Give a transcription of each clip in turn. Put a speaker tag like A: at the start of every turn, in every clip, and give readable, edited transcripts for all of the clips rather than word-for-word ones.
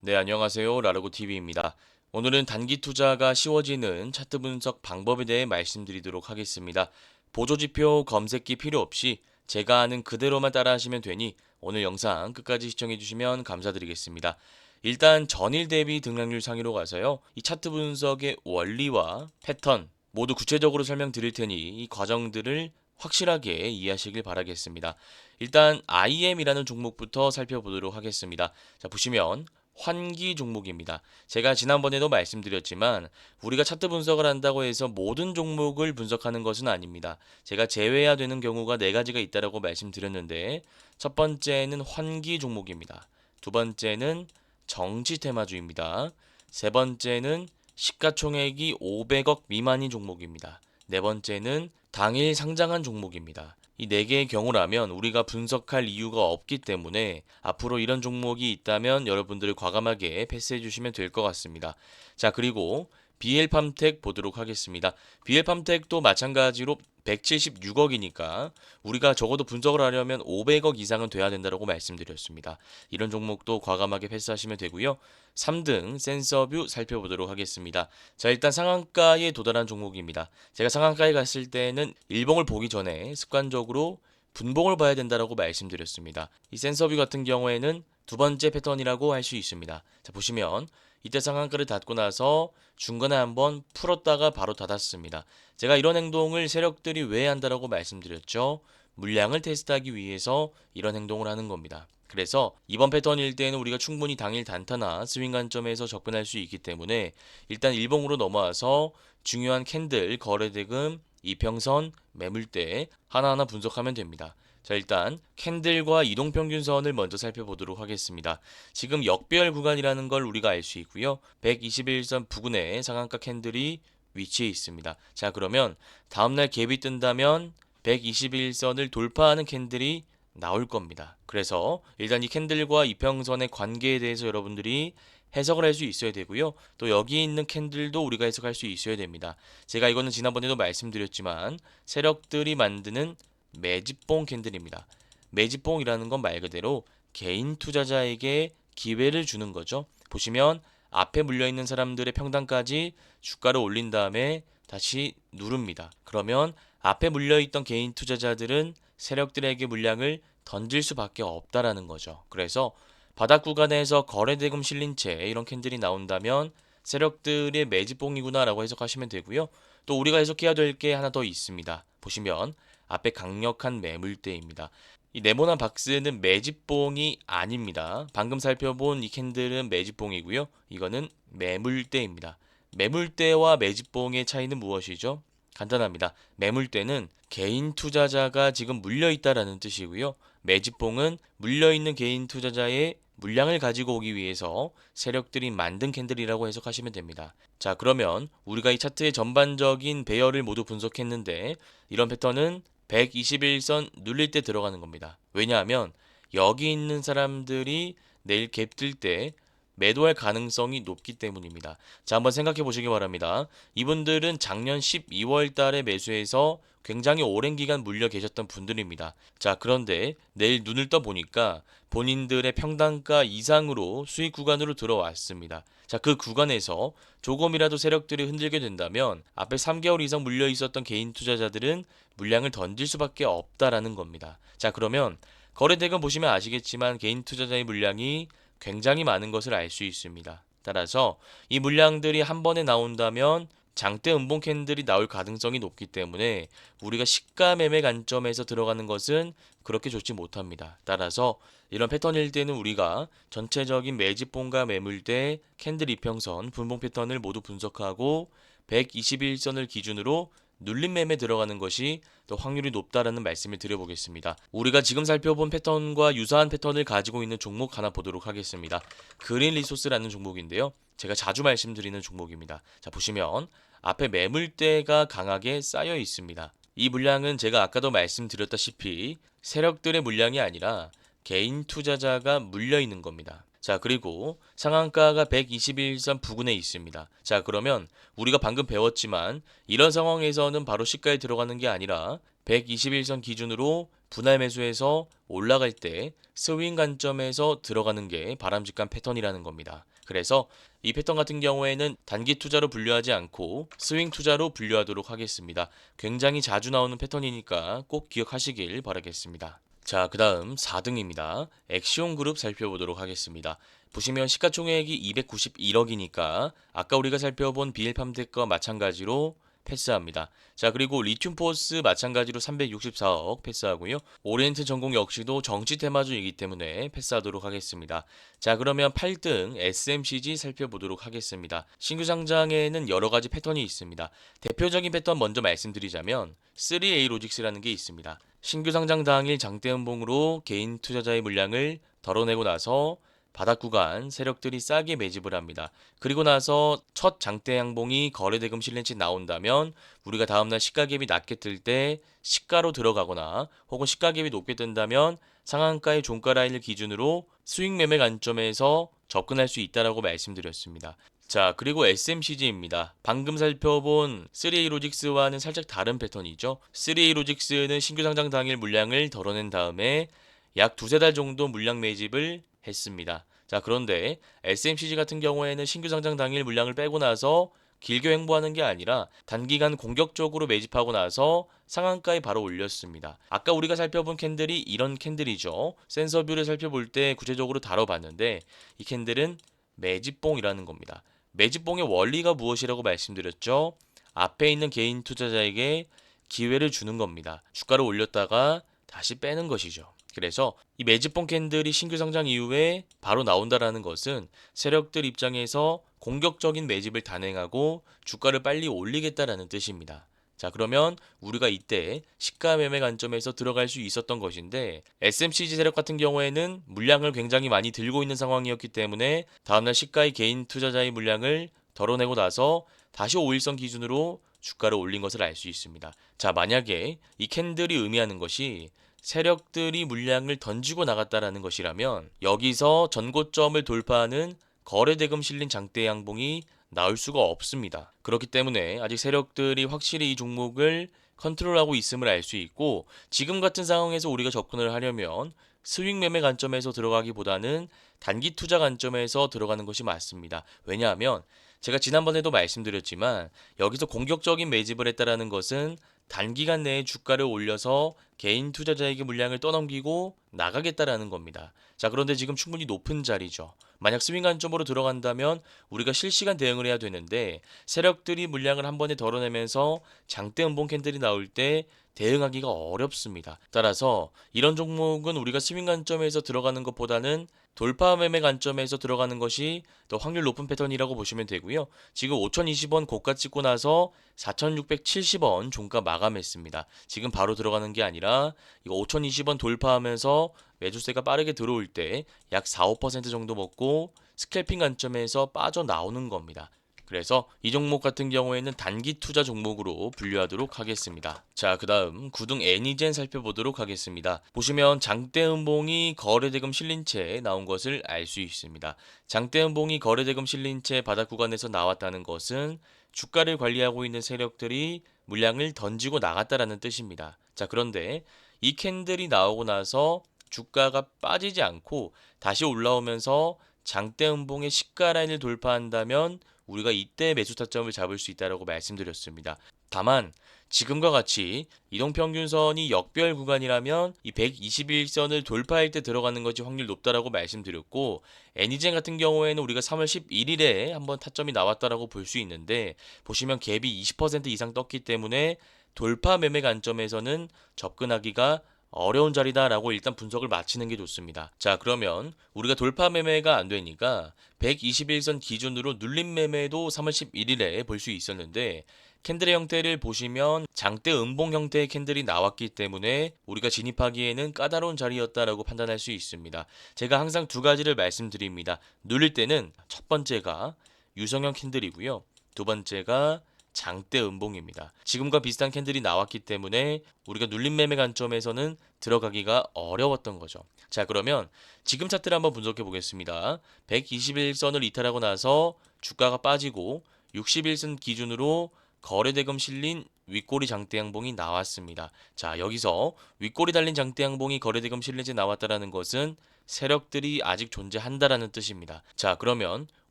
A: 네, 안녕하세요. 라르고TV입니다. 오늘은 단기 투자가 쉬워지는 차트 분석 방법에 대해 말씀드리도록 하겠습니다. 보조지표 검색기 필요 없이 제가 아는 그대로만 따라하시면 되니 오늘 영상 끝까지 시청해주시면 감사드리겠습니다. 일단 전일 대비 등락률 상위로 가서요. 이 차트 분석의 원리와 패턴 모두 구체적으로 설명드릴 테니 이 과정들을 확실하게 이해하시길 바라겠습니다. 일단 IM이라는 종목부터 살펴보도록 하겠습니다. 자, 보시면 환기 종목입니다. 제가 지난번에도 말씀드렸지만 우리가 차트 분석을 한다고 해서 모든 종목을 분석하는 것은 아닙니다. 제가 제외해야 되는 경우가 네 가지가 있다라고 말씀드렸는데 첫 번째는 환기 종목입니다. 두 번째는 정치 테마주입니다. 세 번째는 시가총액이 500억 미만인 종목입니다. 네 번째는 당일 상장한 종목입니다. 이 네 개의 경우라면 우리가 분석할 이유가 없기 때문에 앞으로 이런 종목이 있다면 여러분들 과감하게 패스해 주시면 될 것 같습니다. 자, 그리고 BL팜텍 보도록 하겠습니다. BL팜텍도 마찬가지로 176억이니까 우리가 적어도 분석을 하려면 500억 이상은 돼야 된다고 말씀드렸습니다. 이런 종목도 과감하게 패스하시면 되고요. 3등 센서뷰 살펴보도록 하겠습니다. 자, 일단 상한가에 도달한 종목입니다. 제가 상한가에 갔을 때는 일봉을 보기 전에 습관적으로 분봉을 봐야 된다고 말씀드렸습니다. 이 센서뷰 같은 경우에는 두 번째 패턴이라고 할 수 있습니다. 자, 보시면 이때 상한가를 닫고 나서 중간에 한번 풀었다가 바로 닫았습니다. 제가 이런 행동을 세력들이 왜 한다라고 말씀드렸죠? 물량을 테스트하기 위해서 이런 행동을 하는 겁니다. 그래서 이번 패턴일 때는 우리가 충분히 당일 단타나 스윙 관점에서 접근할 수 있기 때문에 일단 일봉으로 넘어와서 중요한 캔들, 거래대금, 이평선, 매물대 하나하나 분석하면 됩니다. 자, 일단 캔들과 이동평균선을 먼저 살펴보도록 하겠습니다. 지금 역배열 구간이라는 걸 우리가 알 수 있고요. 121선 부근에 상한가 캔들이 위치해 있습니다. 자, 그러면 다음날 갭이 뜬다면 121선을 돌파하는 캔들이 나올 겁니다. 그래서 일단 이 캔들과 이평선의 관계에 대해서 여러분들이 해석을 할 수 있어야 되고요. 또 여기 있는 캔들도 우리가 해석할 수 있어야 됩니다. 제가 이거는 지난번에도 말씀드렸지만 세력들이 만드는 매집봉 캔들입니다. 매집봉이라는 건 말 그대로 개인 투자자에게 기회를 주는 거죠. 보시면 앞에 물려있는 사람들의 평단까지 주가를 올린 다음에 다시 누릅니다. 그러면 앞에 물려있던 개인 투자자들은 세력들에게 물량을 던질 수밖에 없다라는 거죠. 그래서 바닥 구간에서 거래대금 실린 채 이런 캔들이 나온다면 세력들의 매집봉이구나라고 해석하시면 되고요. 또 우리가 해석해야 될 게 하나 더 있습니다. 보시면 앞에 강력한 매물대입니다. 이 네모난 박스는 매집봉이 아닙니다. 방금 살펴본 이 캔들은 매집봉이고요. 이거는 매물대입니다. 매물대와 매집봉의 차이는 무엇이죠? 간단합니다. 매물대는 개인 투자자가 지금 물려있다라는 뜻이고요. 매집봉은 물려있는 개인 투자자의 물량을 가지고 오기 위해서 세력들이 만든 캔들이라고 해석하시면 됩니다. 자, 그러면 우리가 이 차트의 전반적인 배열을 모두 분석했는데 이런 패턴은 121선 눌릴 때 들어가는 겁니다. 왜냐하면 여기 있는 사람들이 내일 갭 뜰 때 매도할 가능성이 높기 때문입니다. 자, 한번 생각해 보시기 바랍니다. 이분들은 작년 12월 달에 매수해서 굉장히 오랜 기간 물려 계셨던 분들입니다. 자, 그런데 내일 눈을 떠 보니까 본인들의 평단가 이상으로 수익 구간으로 들어왔습니다. 자, 그 구간에서 조금이라도 세력들이 흔들게 된다면 앞에 3개월 이상 물려 있었던 개인 투자자들은 물량을 던질 수밖에 없다라는 겁니다. 자, 그러면 거래대금 보시면 아시겠지만 개인 투자자의 물량이 굉장히 많은 것을 알 수 있습니다. 따라서 이 물량들이 한 번에 나온다면 장대 음봉 캔들이 나올 가능성이 높기 때문에 우리가 시가 매매 관점에서 들어가는 것은 그렇게 좋지 못합니다. 따라서 이런 패턴일 때는 우리가 전체적인 매집봉과 매물대, 캔들 이평선, 분봉 패턴을 모두 분석하고 121선을 기준으로 눌림 매매 들어가는 것이 더 확률이 높다라는 말씀을 드려보겠습니다. 우리가 지금 살펴본 패턴과 유사한 패턴을 가지고 있는 종목 하나 보도록 하겠습니다. 그린 리소스라는 종목인데요. 제가 자주 말씀드리는 종목입니다. 자, 보시면 앞에 매물대가 강하게 쌓여 있습니다. 이 물량은 제가 아까도 말씀드렸다시피 세력들의 물량이 아니라 개인 투자자가 물려 있는 겁니다. 자, 그리고 상한가가 121선 부근에 있습니다. 자, 그러면 우리가 방금 배웠지만 이런 상황에서는 바로 시가에 들어가는 게 아니라 121선 기준으로 분할 매수해서 올라갈 때 스윙 관점에서 들어가는 게 바람직한 패턴이라는 겁니다. 그래서 이 패턴 같은 경우에는 단기 투자로 분류하지 않고 스윙 투자로 분류하도록 하겠습니다. 굉장히 자주 나오는 패턴이니까 꼭 기억하시길 바라겠습니다. 자, 그 다음 4등입니다. 액시온 그룹 살펴보도록 하겠습니다. 보시면 시가총액이 291억이니까 아까 우리가 살펴본 비엘팜텍과 마찬가지로 패스합니다. 자, 그리고 리튬포스 마찬가지로 364억 패스하고요. 오리엔트 전공 역시도 정치 테마주이기 때문에 패스하도록 하겠습니다. 자, 그러면 8등 SMCG 살펴보도록 하겠습니다. 신규 상장에는 여러 가지 패턴이 있습니다. 대표적인 패턴 먼저 말씀드리자면 3A 로직스라는 게 있습니다. 신규 상장 당일 장대음봉으로 개인 투자자의 물량을 덜어내고 나서 바닥 구간 세력들이 싸게 매집을 합니다. 그리고 나서 첫 장대 양봉이 거래대금 실린치 나온다면 우리가 다음날 시가갭이 낮게 뜰 때 시가로 들어가거나 혹은 시가갭이 높게 뜬다면 상한가의 종가 라인을 기준으로 수익 매매 관점에서 접근할 수 있다라고 말씀드렸습니다. 자, 그리고 SMCG입니다. 방금 살펴본 3A 로직스와는 살짝 다른 패턴이죠. 3A 로직스는 신규 상장 당일 물량을 덜어낸 다음에 약 두세 달 정도 물량 매집을 했습니다. 자, 그런데 SMCG 같은 경우에는 신규 상장 당일 물량을 빼고 나서 길게 횡보하는 게 아니라 단기간 공격적으로 매집하고 나서 상한가에 바로 올렸습니다. 아까 우리가 살펴본 캔들이 이런 캔들이죠. 센서뷰를 살펴볼 때 구체적으로 다뤄봤는데 이 캔들은 매집봉이라는 겁니다. 매집봉의 원리가 무엇이라고 말씀드렸죠? 앞에 있는 개인 투자자에게 기회를 주는 겁니다. 주가를 올렸다가 다시 빼는 것이죠. 그래서 이 매집봉 캔들이 신규 상장 이후에 바로 나온다라는 것은 세력들 입장에서 공격적인 매집을 단행하고 주가를 빨리 올리겠다라는 뜻입니다. 자, 그러면 우리가 이때 시가 매매 관점에서 들어갈 수 있었던 것인데 SMCG 세력 같은 경우에는 물량을 굉장히 많이 들고 있는 상황이었기 때문에 다음날 시가의 개인 투자자의 물량을 덜어내고 나서 다시 5일선 기준으로 주가를 올린 것을 알 수 있습니다. 자, 만약에 이 캔들이 의미하는 것이 세력들이 물량을 던지고 나갔다라는 것이라면 여기서 전고점을 돌파하는 거래대금 실린 장대 양봉이 나올 수가 없습니다. 그렇기 때문에 아직 세력들이 확실히 이 종목을 컨트롤하고 있음을 알 수 있고 지금 같은 상황에서 우리가 접근을 하려면 스윙 매매 관점에서 들어가기보다는 단기 투자 관점에서 들어가는 것이 맞습니다. 왜냐하면 제가 지난번에도 말씀드렸지만 여기서 공격적인 매집을 했다라는 것은 단기간 내에 주가를 올려서 개인 투자자에게 물량을 떠넘기고 나가겠다라는 겁니다. 자, 그런데 지금 충분히 높은 자리죠. 만약 스윙 관점으로 들어간다면 우리가 실시간 대응을 해야 되는데 세력들이 물량을 한 번에 덜어내면서 장대 음봉 캔들이 나올 때 대응하기가 어렵습니다. 따라서 이런 종목은 우리가 스윙 관점에서 들어가는 것보다는 돌파 매매 관점에서 들어가는 것이 더 확률 높은 패턴이라고 보시면 되고요. 지금 5,020원 고가 찍고 나서 4,670원 종가 마감했습니다. 지금 바로 들어가는 게 아니라 이거 5,020원 돌파하면서 매수세가 빠르게 들어올 때 약 4, 5% 정도 먹고 스캘핑 관점에서 빠져나오는 겁니다. 그래서 이 종목 같은 경우에는 단기 투자 종목으로 분류하도록 하겠습니다. 자, 그 다음 9등 애니젠 살펴보도록 하겠습니다. 보시면 장대음봉이 거래대금 실린 채 나온 것을 알 수 있습니다. 장대음봉이 거래대금 실린 채 바닥 구간에서 나왔다는 것은 주가를 관리하고 있는 세력들이 물량을 던지고 나갔다라는 뜻입니다. 자, 그런데 이 캔들이 나오고 나서 주가가 빠지지 않고 다시 올라오면서 장대음봉의 시가 라인을 돌파한다면 우리가 이때 매수 타점을 잡을 수 있다고 말씀드렸습니다. 다만 지금과 같이 이동평균선이 역별 구간이라면 이 121선을 돌파할 때 들어가는 것이 확률 높다라고 말씀드렸고 애니젠 같은 경우에는 우리가 3월 11일에 한번 타점이 나왔다라고 볼 수 있는데 보시면 갭이 20% 이상 떴기 때문에 돌파 매매 관점에서는 접근하기가 어려운 자리다라고 일단 분석을 마치는 게 좋습니다. 자, 그러면 우리가 돌파 매매가 안 되니까 121선 기준으로 눌림 매매도 3월 11일에 볼 수 있었는데 캔들의 형태를 보시면 장대 음봉 형태의 캔들이 나왔기 때문에 우리가 진입하기에는 까다로운 자리였다라고 판단할 수 있습니다. 제가 항상 두 가지를 말씀드립니다. 눌릴 때는 첫 번째가 유성형 캔들이고요. 두 번째가 장대 음봉입니다. 지금과 비슷한 캔들이 나왔기 때문에 우리가 눌림 매매 관점에서는 들어가기가 어려웠던 거죠. 자, 그러면 지금 차트를 한번 분석해 보겠습니다. 121선을 이탈하고 나서 주가가 빠지고 61선 기준으로 거래대금 실린 윗꼬리 장대 양봉이 나왔습니다. 자, 여기서 윗꼬리 달린 장대 양봉이 거래대금 실리지 나왔다라는 것은 세력들이 아직 존재한다라는 뜻입니다. 자, 그러면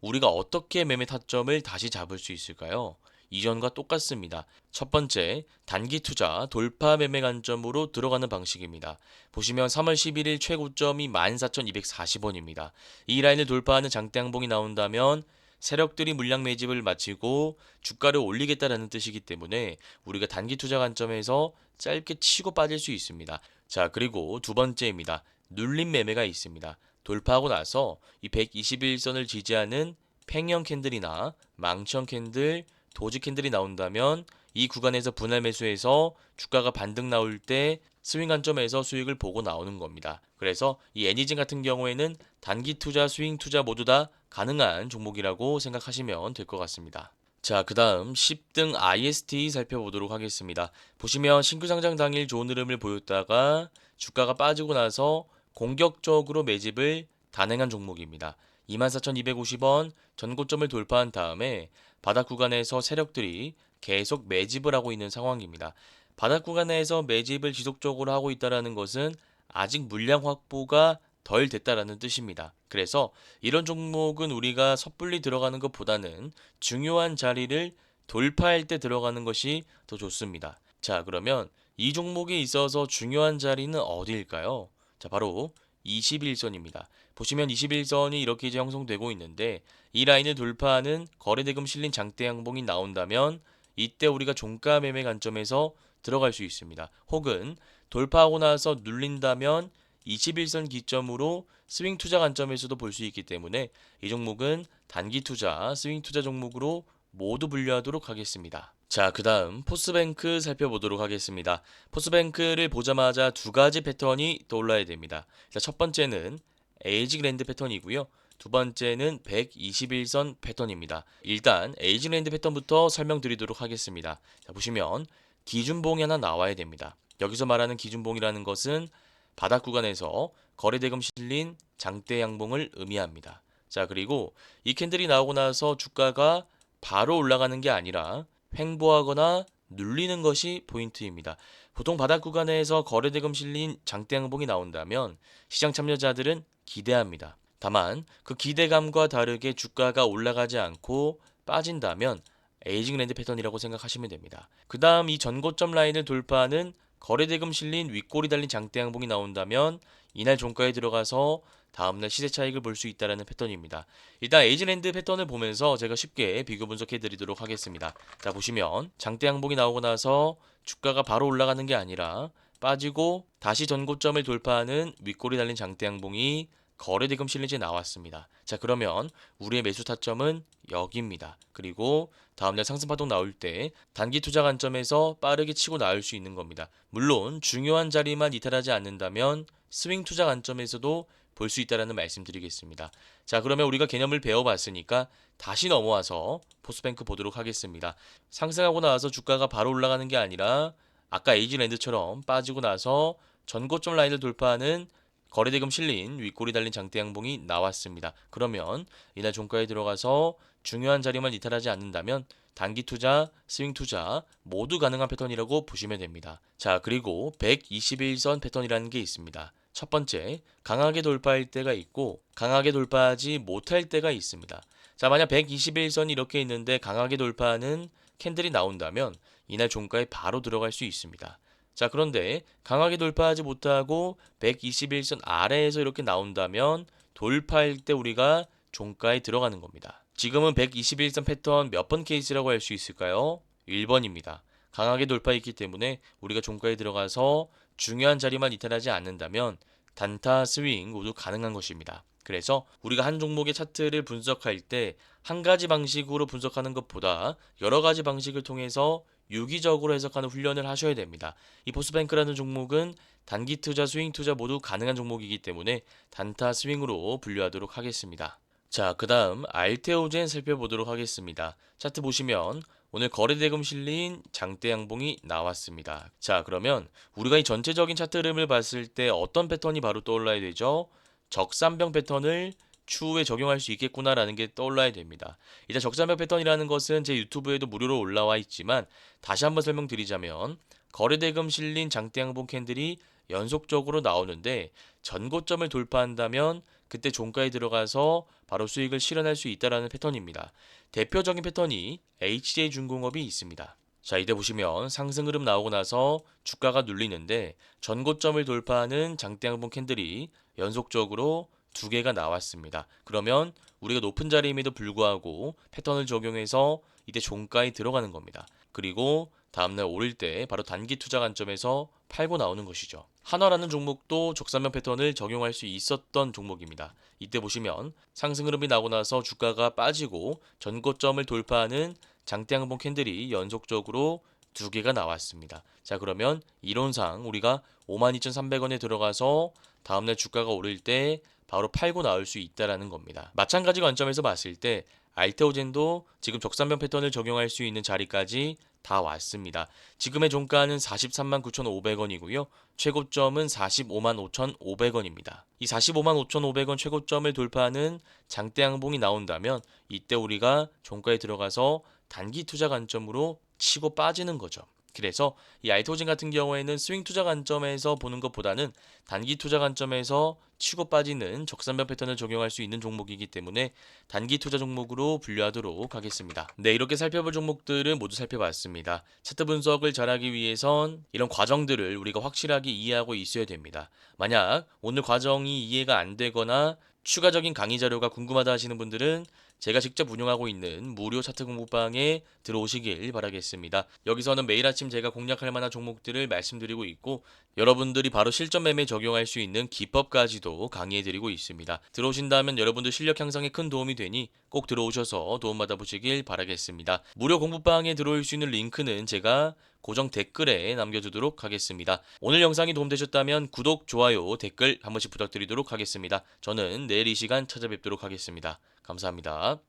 A: 우리가 어떻게 매매 타점을 다시 잡을 수 있을까요? 이전과 똑같습니다. 첫 번째, 단기 투자 돌파 매매 관점으로 들어가는 방식입니다. 보시면 3월 11일 최고점이 14,240원입니다. 이 라인을 돌파하는 장대 양봉이 나온다면 세력들이 물량 매집을 마치고 주가를 올리겠다라는 뜻이기 때문에 우리가 단기 투자 관점에서 짧게 치고 빠질 수 있습니다. 자, 그리고 두 번째입니다. 눌림 매매가 있습니다. 돌파하고 나서 이 121선을 지지하는 팽형 캔들이나 망청 캔들, 도지 캔들이 나온다면 이 구간에서 분할 매수해서 주가가 반등 나올 때 스윙 관점에서 수익을 보고 나오는 겁니다. 그래서 이 애니징 같은 경우에는 단기 투자, 스윙 투자 모두 다 가능한 종목이라고 생각하시면 될 것 같습니다. 자, 그 다음 10등 IST 살펴보도록 하겠습니다. 보시면 신규 상장 당일 좋은 흐름을 보였다가 주가가 빠지고 나서 공격적으로 매집을 단행한 종목입니다. 24,250원 전고점을 돌파한 다음에 바닥 구간에서 세력들이 계속 매집을 하고 있는 상황입니다. 바닥 구간에서 매집을 지속적으로 하고 있다는 것은 아직 물량 확보가 덜 됐다라는 뜻입니다. 그래서 이런 종목은 우리가 섣불리 들어가는 것보다는 중요한 자리를 돌파할 때 들어가는 것이 더 좋습니다. 자, 그러면 이 종목에 있어서 중요한 자리는 어디일까요? 자, 바로 21선입니다. 보시면 21선이 이렇게 이제 형성되고 있는데 이 라인을 돌파하는 거래대금 실린 장대 양봉이 나온다면 이때 우리가 종가 매매 관점에서 들어갈 수 있습니다. 혹은 돌파하고 나서 눌린다면 21선 기점으로 스윙 투자 관점에서도 볼 수 있기 때문에 이 종목은 단기 투자, 스윙 투자 종목으로 모두 분류하도록 하겠습니다. 자, 그 다음 포스뱅크 살펴보도록 하겠습니다. 포스뱅크를 보자마자 두 가지 패턴이 떠올라야 됩니다. 자, 첫 번째는 에이지그랜드 패턴이고요. 두 번째는 121선 패턴입니다. 일단 에이지그랜드 패턴부터 설명드리도록 하겠습니다. 자, 보시면 기준봉이 하나 나와야 됩니다. 여기서 말하는 기준봉이라는 것은 바닥 구간에서 거래대금 실린 장대 양봉을 의미합니다. 자, 그리고 이 캔들이 나오고 나서 주가가 바로 올라가는 게 아니라 횡보하거나 눌리는 것이 포인트입니다. 보통 바닥 구간에서 거래대금 실린 장대 양봉이 나온다면 시장 참여자들은 기대합니다. 다만 그 기대감과 다르게 주가가 올라가지 않고 빠진다면 에이징랜드 패턴이라고 생각하시면 됩니다. 그 다음 이 전고점 라인을 돌파하는 거래대금 실린 윗꼬리 달린 장대 양봉이 나온다면 이날 종가에 들어가서 다음날 시세 차익을 볼 수 있다는 패턴입니다. 일단 에이징랜드 패턴을 보면서 제가 쉽게 비교 분석해 드리도록 하겠습니다. 자, 보시면 장대 양봉이 나오고 나서 주가가 바로 올라가는 게 아니라 빠지고 다시 전고점을 돌파하는 윗꼬리 달린 장대 양봉이 거래대금 실리지 나왔습니다. 자, 그러면 우리의 매수 타점은 여기입니다. 그리고 다음날 상승파동 나올 때 단기 투자 관점에서 빠르게 치고 나올 수 있는 겁니다. 물론 중요한 자리만 이탈하지 않는다면 스윙 투자 관점에서도 볼 수 있다는 말씀드리겠습니다. 자, 그러면 우리가 개념을 배워봤으니까 다시 넘어와서 포스뱅크 보도록 하겠습니다. 상승하고 나서 주가가 바로 올라가는 게 아니라 아까 에이지랜드처럼 빠지고 나서 전고점 라인을 돌파하는 거래대금 실린 윗꼬리 달린 장대 양봉이 나왔습니다. 그러면 이날 종가에 들어가서 중요한 자리만 이탈하지 않는다면 단기 투자, 스윙 투자 모두 가능한 패턴이라고 보시면 됩니다. 자, 그리고 121선 패턴이라는 게 있습니다. 첫 번째, 강하게 돌파할 때가 있고 강하게 돌파하지 못할 때가 있습니다. 자, 만약 121선이 이렇게 있는데 강하게 돌파하는 캔들이 나온다면 이날 종가에 바로 들어갈 수 있습니다. 자, 그런데 강하게 돌파하지 못하고 121선 아래에서 이렇게 나온다면 돌파할 때 우리가 종가에 들어가는 겁니다. 지금은 121선 패턴 몇 번 케이스라고 할 수 있을까요? 1번입니다. 강하게 돌파했기 때문에 우리가 종가에 들어가서 중요한 자리만 이탈하지 않는다면 단타 스윙 모두 가능한 것입니다. 그래서 우리가 한 종목의 차트를 분석할 때 한 가지 방식으로 분석하는 것보다 여러 가지 방식을 통해서 유기적으로 해석하는 훈련을 하셔야 됩니다. 이 포스뱅크라는 종목은 단기 투자, 스윙 투자 모두 가능한 종목이기 때문에 단타 스윙으로 분류하도록 하겠습니다. 자, 그 다음 알테오젠 살펴보도록 하겠습니다. 차트 보시면 오늘 거래대금 실린 장대 양봉이 나왔습니다. 자, 그러면 우리가 이 전체적인 차트 흐름을 봤을 때 어떤 패턴이 바로 떠올라야 되죠? 적산병 패턴을 추후에 적용할 수 있겠구나라는 게 떠올라야 됩니다. 일단 적산벽 패턴이라는 것은 제 유튜브에도 무료로 올라와 있지만 다시 한번 설명드리자면 거래대금 실린 장대양봉 캔들이 연속적으로 나오는데 전고점을 돌파한다면 그때 종가에 들어가서 바로 수익을 실현할 수 있다라는 패턴입니다. 대표적인 패턴이 HJ중공업이 있습니다. 자, 이때 보시면 상승 흐름 나오고 나서 주가가 눌리는데 전고점을 돌파하는 장대양봉 캔들이 연속적으로 두 개가 나왔습니다. 그러면 우리가 높은 자리임에도 불구하고 패턴을 적용해서 이때 종가에 들어가는 겁니다. 그리고 다음날 오를 때 바로 단기 투자 관점에서 팔고 나오는 것이죠. 한화라는 종목도 적산면 패턴을 적용할 수 있었던 종목입니다. 이때 보시면 상승 흐름이 나고 나서 주가가 빠지고 전고점을 돌파하는 장대양봉 캔들이 연속적으로 두 개가 나왔습니다. 자, 그러면 이론상 우리가 52,300원에 들어가서 다음날 주가가 오를 때 바로 팔고 나올 수 있다라는 겁니다. 마찬가지 관점에서 봤을 때 알테오젠도 지금 적산면 패턴을 적용할 수 있는 자리까지 다 왔습니다. 지금의 종가는 43만 9,500원이고요. 최고점은 45만 5,500원입니다. 이 45만 5,500원 최고점을 돌파하는 장대양봉이 나온다면 이때 우리가 종가에 들어가서 단기 투자 관점으로 치고 빠지는 거죠. 그래서 이 알토진 같은 경우에는 스윙 투자 관점에서 보는 것보다는 단기 투자 관점에서 치고 빠지는 적산면 패턴을 적용할 수 있는 종목이기 때문에 단기 투자 종목으로 분류하도록 하겠습니다. 네, 이렇게 살펴볼 종목들은 모두 살펴봤습니다. 차트 분석을 잘하기 위해선 이런 과정들을 우리가 확실하게 이해하고 있어야 됩니다. 만약 오늘 과정이 이해가 안 되거나 추가적인 강의 자료가 궁금하다 하시는 분들은 제가 직접 운영하고 있는 무료 차트 공부방에 들어오시길 바라겠습니다. 여기서는 매일 아침 제가 공략할 만한 종목들을 말씀드리고 있고 여러분들이 바로 실전 매매 적용할 수 있는 기법까지도 강의해드리고 있습니다. 들어오신다면 여러분들 실력 향상에 큰 도움이 되니 꼭 들어오셔서 도움받아 보시길 바라겠습니다. 무료 공부방에 들어올 수 있는 링크는 제가 고정 댓글에 남겨두도록 하겠습니다. 오늘 영상이 도움되셨다면 구독, 좋아요, 댓글 한 번씩 부탁드리도록 하겠습니다. 저는 내일 이 시간 찾아뵙도록 하겠습니다. 감사합니다.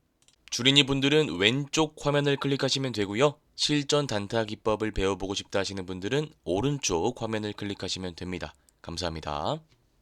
A: 주린이 분들은 왼쪽 화면을 클릭하시면 되고요. 실전 단타 기법을 배워보고 싶다 하시는 분들은 오른쪽 화면을 클릭하시면 됩니다. 감사합니다.